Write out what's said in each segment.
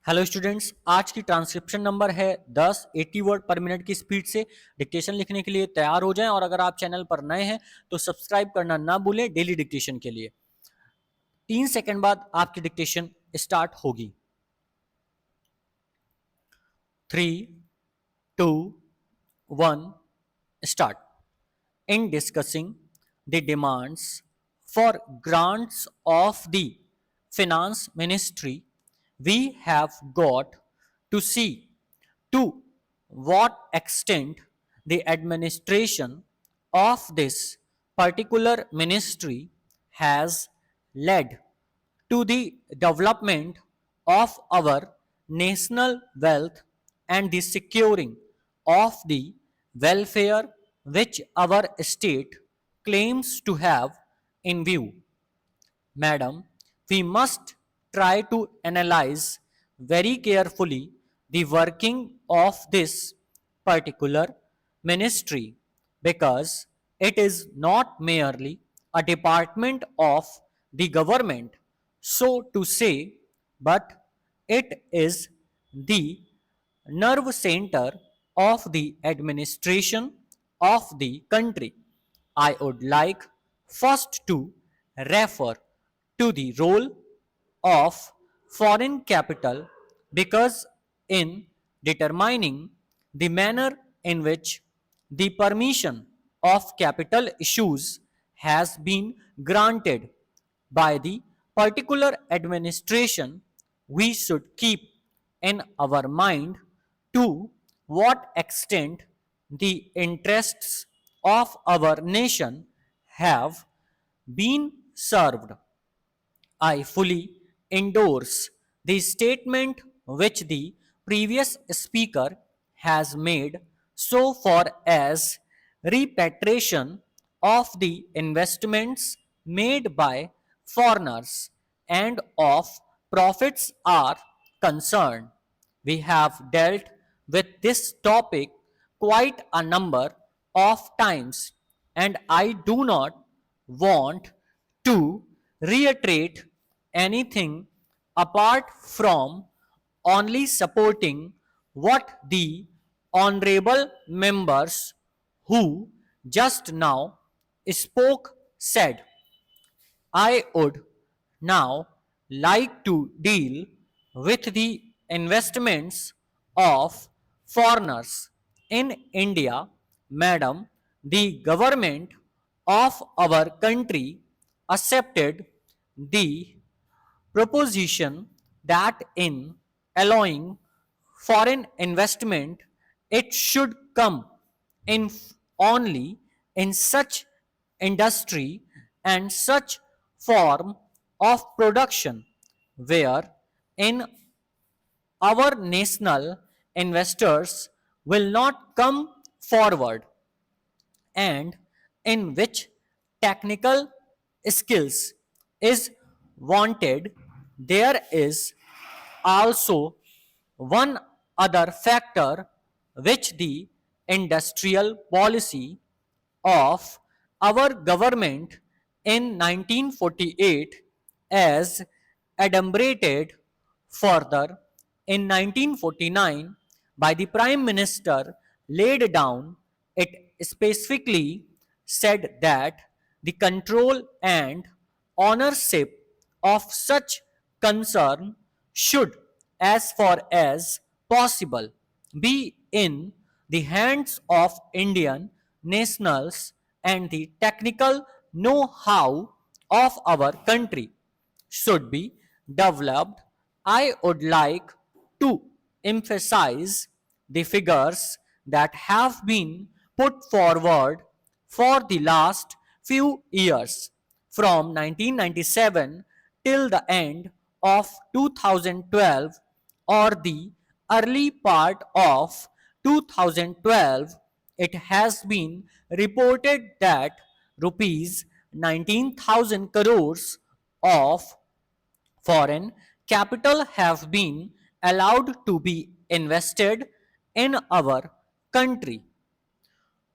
Hello students, आज की transcription number है 10 80 वर्ड पर मिनट की स्पीड से डिक्टेशन लिखने के लिए तैयार हो जाएं। और अगर आप चैनल पर नए हैं तो सब्सक्राइब करना ना भूलें डेली डिक्टेशन के लिए। 3 सेकंड बाद आपकी डिक्टेशन स्टार्ट होगी। 3, 2, 1, start. In discussing the demands for grants of the finance ministry, we have got to see to what extent the administration of this particular ministry has led to the development of our national wealth and the securing of the welfare which our state claims to have in view. Madam, we must try to analyze very carefully the working of this particular ministry because it is not merely a department of the government, so to say, but it is the nerve center of the administration of the country. I would like first to refer to the role of foreign capital because in determining the manner in which the permission of capital issues has been granted by the particular administration, we should keep in our mind to what extent the interests of our nation have been served. I fully endorse the statement which the previous speaker has made so far as repatriation of the investments made by foreigners and of profits are concerned. We have dealt with this topic quite a number of times, and I do not want to reiterate anything apart from only supporting what the honorable members who just now spoke said. I would now like to deal with the investments of foreigners in India. Madam, the government of our country accepted the proposition that in allowing foreign investment, it should come in only in such industry and such form of production where in our national investors will not come forward and in which technical skills is wanted. There is also one other factor which the industrial policy of our government in 1948 as adumbrated further in 1949 by the Prime Minister laid down. It specifically said that the control and ownership of such concern should, as far as possible, be in the hands of Indian nationals, and the technical know-how of our country should be developed. I would like to emphasize the figures that have been put forward for the last few years from 1997 till the end of 2012 or the early part of 2012. It has been reported that rupees 19,000 crores of foreign capital have been allowed to be invested in our country.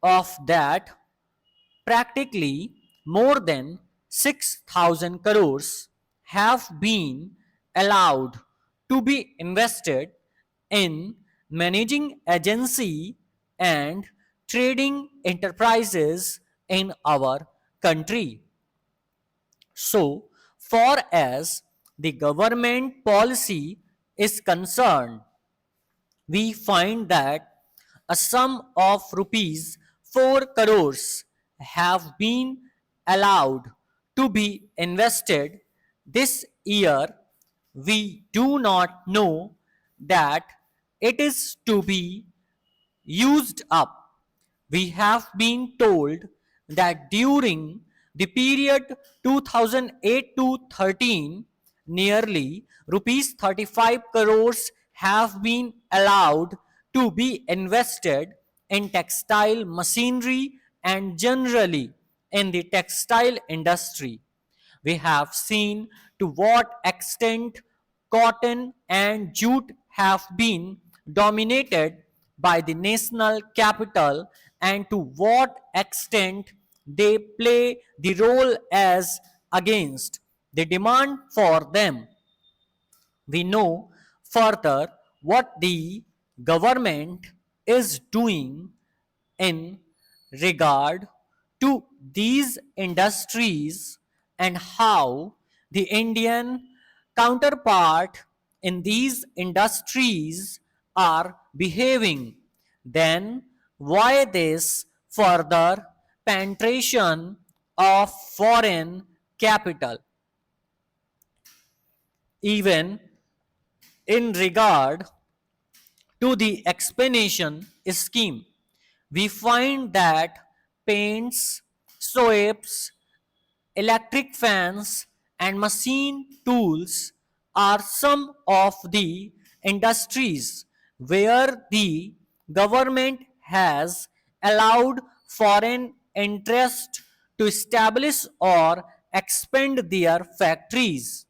Of that, practically more than 6,000 crores have been allowed to be invested in managing agency and trading enterprises in our country. So far as the government policy is concerned, we find that a sum of rupees 4 crores have been allowed to be invested this year. We do not know that it is to be used up. We have been told that during the period 2008 to 13, nearly rupees 35 crores have been allowed to be invested in textile machinery and generally in the textile industry. We have seen to what extent cotton and jute have been dominated by the national capital and to what extent they play the role as against the demand for them. We know further what the government is doing in regard to these industries and how the Indian counterpart in these industries are behaving, then why this further penetration of foreign capital? Even in regard to the explanation scheme, we find that paints, soaps, electric fans, and machine tools are some of the industries where the government has allowed foreign interest to establish or expand their factories.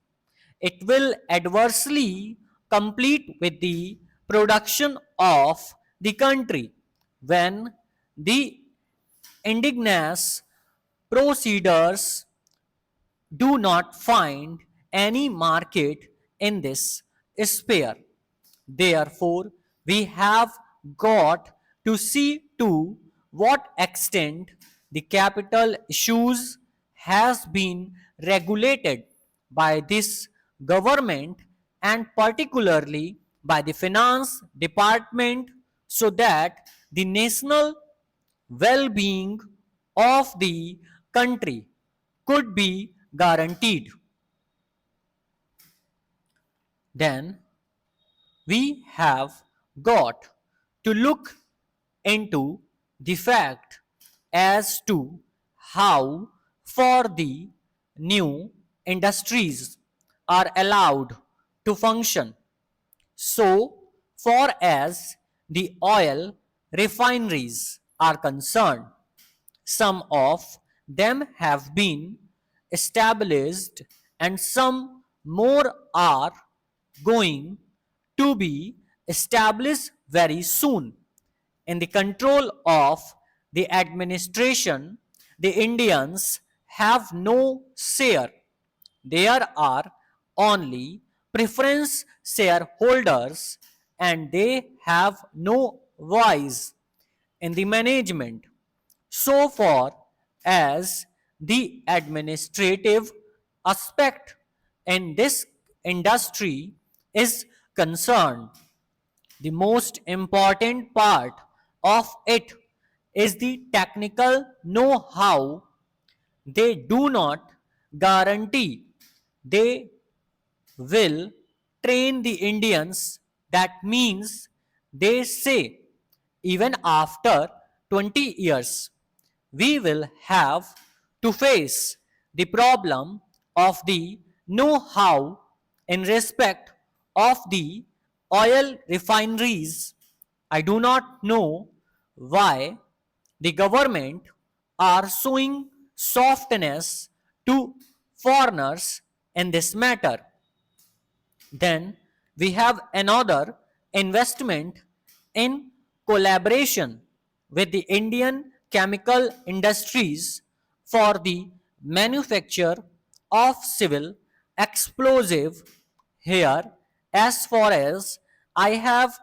It will adversely compete with the production of the country when the indigenous procedures do not find any market in this sphere. Therefore, we have got to see to what extent the capital issues has been regulated by this government and particularly by the finance department so that the national well-being of the country could be guaranteed. Then we have got to look into the fact as to how for the new industries are allowed to function. So far as the oil refineries are concerned, some of them have been established and some more are going to be established very soon. In the control of the administration, the Indians have no share. There are only preference shareholders and they have no voice in the management. So far as the administrative aspect in this industry is concerned, the most important part of it is the technical know-how. They do not guarantee they will train the Indians. That means they say even after 20 years we will have to face the problem of the know-how in respect of the oil refineries. I do not know why the government are showing softness to foreigners in this matter. Then we have another investment in collaboration with the Indian chemical industries for the manufacture of civil explosive. Here as far as I have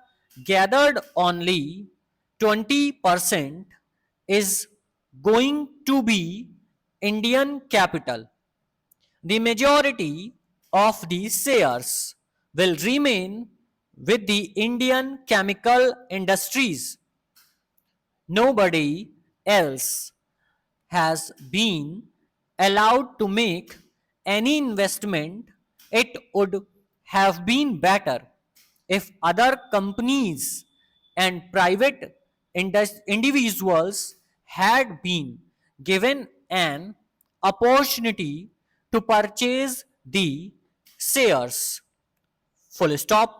gathered, only 20% is going to be Indian capital. The majority of the shares will remain with the Indian chemical industries. Nobody else has been allowed to make any investment. It would have been better if other companies and private individuals had been given an opportunity to purchase the shares. Full stop.